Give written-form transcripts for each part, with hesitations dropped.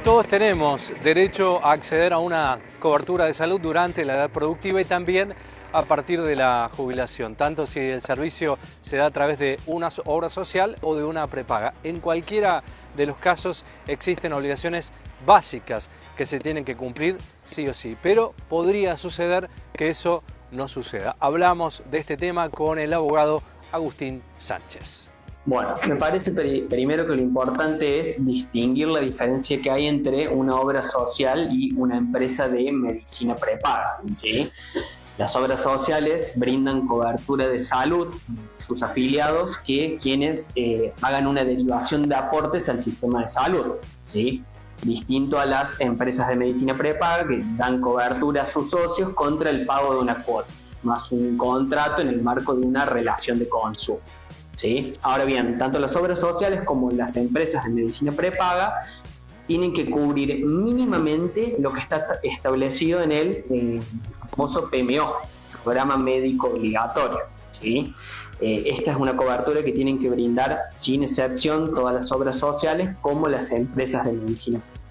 Todos tenemos derecho a acceder a una cobertura de salud durante la edad productiva y también a partir de la jubilación, tanto si el servicio se da a través de una obra social o de una prepaga. En cualquiera de los casos existen obligaciones básicas que se tienen que cumplir sí o sí, pero podría suceder que eso no suceda. Hablamos de este tema con el abogado Agustín Sánchez. Bueno, me parece primero que lo importante es distinguir la diferencia que hay entre una obra social y una empresa de medicina prepaga, ¿sí? Las obras sociales brindan cobertura de salud a sus afiliados que quienes hagan una derivación de aportes al sistema de salud, ¿sí? Distinto a las empresas de medicina prepaga que dan cobertura a sus socios contra el pago de una cuota, más un contrato en el marco de una relación de consumo. ¿Sí? Ahora bien, tanto las obras sociales como las empresas de medicina prepaga tienen que cubrir mínimamente lo que está establecido en el famoso PMO, Programa Médico Obligatorio, ¿sí? Esta es una cobertura que tienen que brindar sin excepción todas las obras sociales como las empresas de medicina prepaga.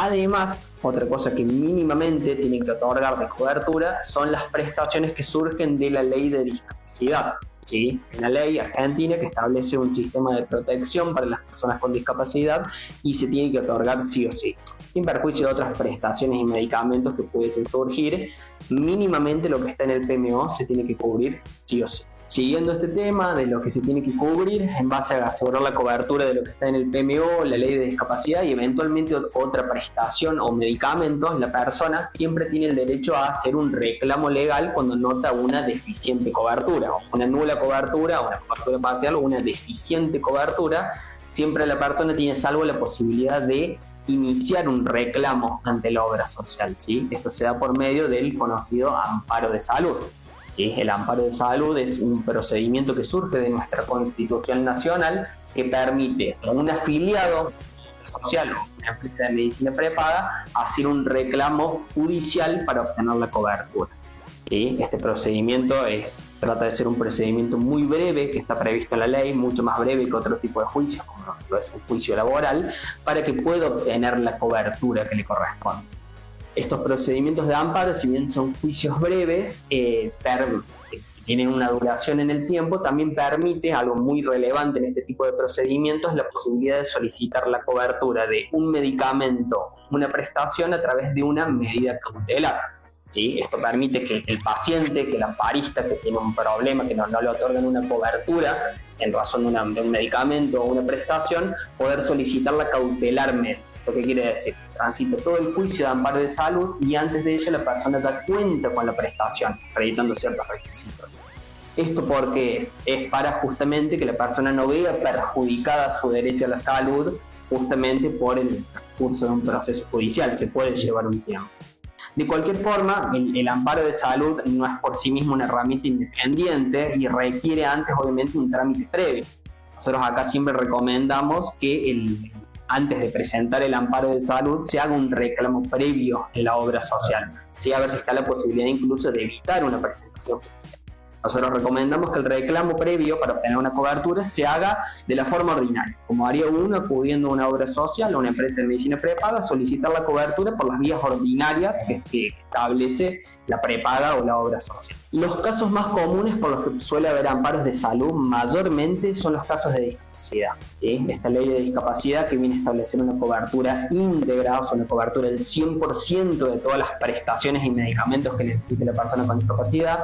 Además, otra cosa que mínimamente tienen que otorgar de cobertura son las prestaciones que surgen de la ley de discapacidad. ¿Sí? Una ley argentina que establece un sistema de protección para las personas con discapacidad y se tiene que otorgar sí o sí, sin perjuicio de otras prestaciones y medicamentos que pudiesen surgir. Mínimamente lo que está en el PMO se tiene que cubrir sí o sí. Siguiendo este tema de lo que se tiene que cubrir en base a asegurar la cobertura de lo que está en el PMO, la ley de discapacidad y eventualmente otra prestación o medicamentos, la persona siempre tiene el derecho a hacer un reclamo legal cuando nota una deficiente cobertura, o una nula cobertura, una cobertura parcial o una deficiente cobertura. Siempre la persona tiene salvo la posibilidad de iniciar un reclamo ante la obra social, ¿sí? Esto se da por medio del conocido amparo de salud. El amparo de salud es un procedimiento que surge de nuestra Constitución Nacional que permite a un afiliado social o una empresa de medicina prepaga hacer un reclamo judicial para obtener la cobertura. Este procedimiento trata de ser un procedimiento muy breve que está previsto en la ley, mucho más breve que otro tipo de juicios, como lo es un juicio laboral, para que pueda obtener la cobertura que le corresponde. Estos procedimientos de amparo, si bien son juicios breves, tienen una duración en el tiempo, también permite, algo muy relevante en este tipo de procedimientos, la posibilidad de solicitar la cobertura de un medicamento, una prestación a través de una medida cautelar. ¿Sí? Esto permite que el paciente, que la parista que tiene un problema, que no le otorgan una cobertura en razón de un medicamento o una prestación, poder solicitarla cautelarmente. ¿Lo que quiere decir? Transita todo el juicio de amparo de salud y antes de ello la persona da cuenta con la prestación, acreditando ciertos requisitos. ¿Esto por qué es? Es para justamente que la persona no vea perjudicada su derecho a la salud justamente por el curso de un proceso judicial que puede llevar un tiempo. De cualquier forma, el amparo de salud no es por sí mismo una herramienta independiente y requiere antes obviamente un trámite previo. Nosotros acá siempre recomendamos que antes de presentar el amparo de salud se haga un reclamo previo en la obra social, ¿sí? A ver si está la posibilidad incluso de evitar una presentación judicial. Nosotros recomendamos que el reclamo previo para obtener una cobertura se haga de la forma ordinaria, como haría uno acudiendo a una obra social o una empresa de medicina prepaga, solicitar la cobertura por las vías ordinarias que establece la prepaga o la obra social. Los casos más comunes por los que suele haber amparos de salud mayormente son los casos de discapacidad. ¿Sí? Esta ley de discapacidad que viene a establecer una cobertura íntegra, o sea, una cobertura del 100% de todas las prestaciones y medicamentos que necesite la persona con discapacidad.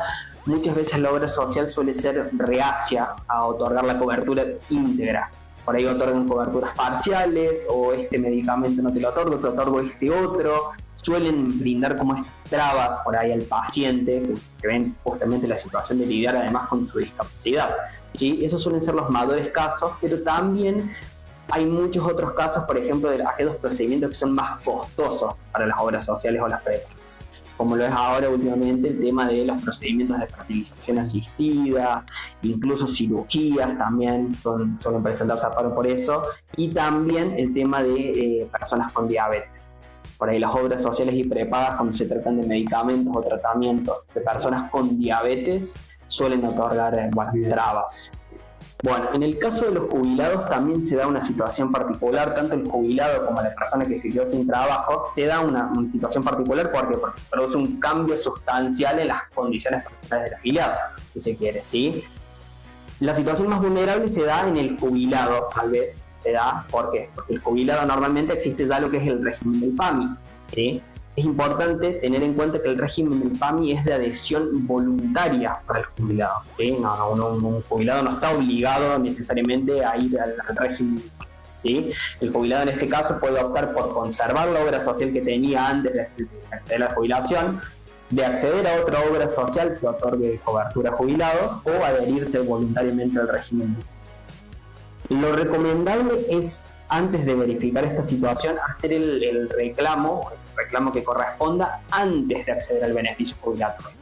Muchas veces la obra social suele ser reacia a otorgar la cobertura íntegra. Por ahí otorgan coberturas parciales o este medicamento no te lo otorgo, te otorgo este otro. Suelen brindar como estas trabas por ahí al paciente que ven justamente la situación de lidiar además con su discapacidad. ¿Sí? Esos suelen ser los mayores casos, pero también hay muchos otros casos, por ejemplo, de aquellos procedimientos que son más costosos para las obras sociales o las prepagas, como lo es ahora últimamente el tema de los procedimientos de fertilización asistida, incluso cirugías también suelen presentarse amparo por eso, y también el tema de personas con diabetes. Por ahí las obras sociales y prepagas, cuando se tratan de medicamentos o tratamientos de personas con diabetes, suelen otorgar trabas. Bueno, en el caso de los jubilados también se da una situación particular, tanto el jubilado como la persona que se quedó sin trabajo, se da una situación particular porque produce un cambio sustancial en las condiciones personales del afiliado, si se quiere, ¿sí? La situación más vulnerable se da en el jubilado, tal vez se da, ¿por qué? Porque el jubilado normalmente existe ya lo que es el régimen del PAMI, ¿sí? Es importante tener en cuenta que el régimen del PAMI es de adhesión voluntaria para el jubilado, ¿sí? Un jubilado no está obligado necesariamente a ir al régimen, ¿sí? El jubilado en este caso puede optar por conservar la obra social que tenía antes de acceder a la jubilación, de acceder a otra obra social que otorgue cobertura a jubilados o adherirse voluntariamente al régimen. Lo recomendable es, antes de verificar esta situación, hacer el reclamo que corresponda antes de acceder al beneficio jubilatorio.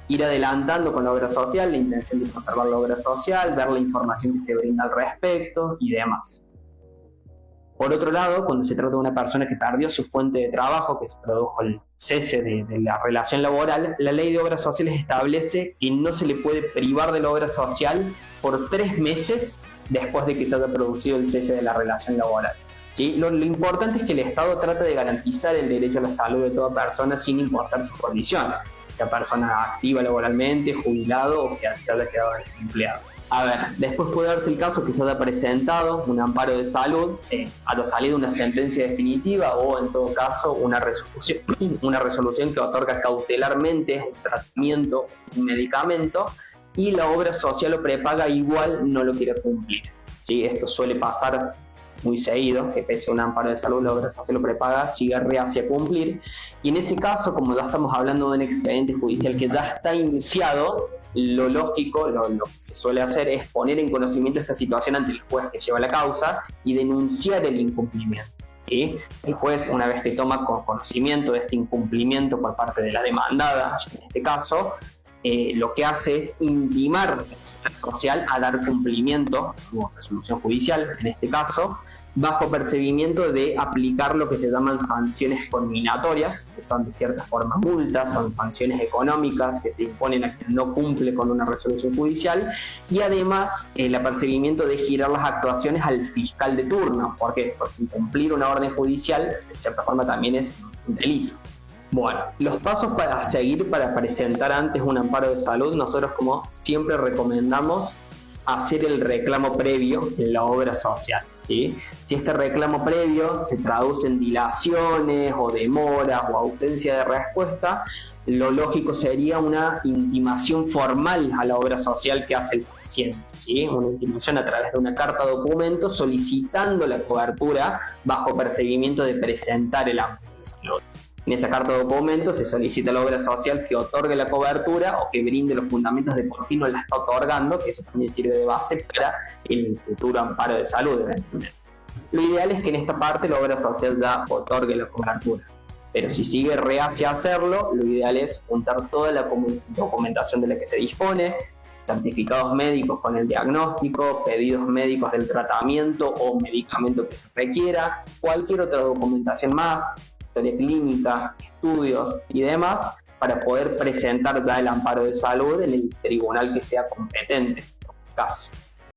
Ir adelantando con la obra social, la intención de conservar la obra social, ver la información que se brinda al respecto y demás. Por otro lado, cuando se trata de una persona que perdió su fuente de trabajo, que se produjo el cese de la relación laboral, la ley de obras sociales establece que no se le puede privar de la obra social por 3 meses después de que se haya producido el cese de la relación laboral. ¿Sí? Lo importante es que el Estado trata de garantizar el derecho a la salud de toda persona sin importar sus condiciones, sea persona activa laboralmente, jubilado o que haya quedado desempleado. A ver, después puede darse el caso que se haya presentado un amparo de salud, haya salido una sentencia definitiva o en todo caso una resolución que otorga cautelarmente un tratamiento, un medicamento, y la obra social o prepaga igual no lo quiere cumplir. ¿Sí? Esto suele pasar muy seguido, que pese a un amparo de salud, la obra social o prepaga sigue reacia a cumplir, y en ese caso, como ya estamos hablando de un expediente judicial que ya está iniciado, lo lógico, lo que se suele hacer es poner en conocimiento esta situación ante el juez que lleva la causa y denunciar el incumplimiento. ¿Sí? El juez, una vez que toma conocimiento de este incumplimiento por parte de la demandada, en este caso, lo que hace es intimar al social a dar cumplimiento a su resolución judicial, en este caso, bajo percibimiento de aplicar lo que se llaman sanciones conminatorias, que son de cierta forma multas, son sanciones económicas que se imponen a quien no cumple con una resolución judicial, y además el apercibimiento de girar las actuaciones al fiscal de turno. ¿Por qué? Porque incumplir una orden judicial de cierta forma también es un delito. Bueno, los pasos para seguir para presentar antes un amparo de salud, nosotros como siempre recomendamos hacer el reclamo previo en la obra social. ¿Sí? Si este reclamo previo se traduce en dilaciones o demoras o ausencia de respuesta, lo lógico sería una intimación formal a la obra social que hace el paciente, ¿sí? Una intimación a través de una carta documento solicitando la cobertura bajo perseguimiento de presentar el amparo de salud. En esa carta de documento se solicita a la obra social que otorgue la cobertura o que brinde los fundamentos de por qué no la está otorgando, que eso también sirve de base para el futuro amparo de salud, evidentemente. Lo ideal es que en esta parte la obra social ya otorgue la cobertura, pero si sigue reacia a hacerlo, lo ideal es juntar toda la documentación de la que se dispone, certificados médicos con el diagnóstico, pedidos médicos del tratamiento o medicamento que se requiera, cualquier otra documentación más, historia clínica, estudios y demás, para poder presentar ya el amparo de salud en el tribunal que sea competente en este caso.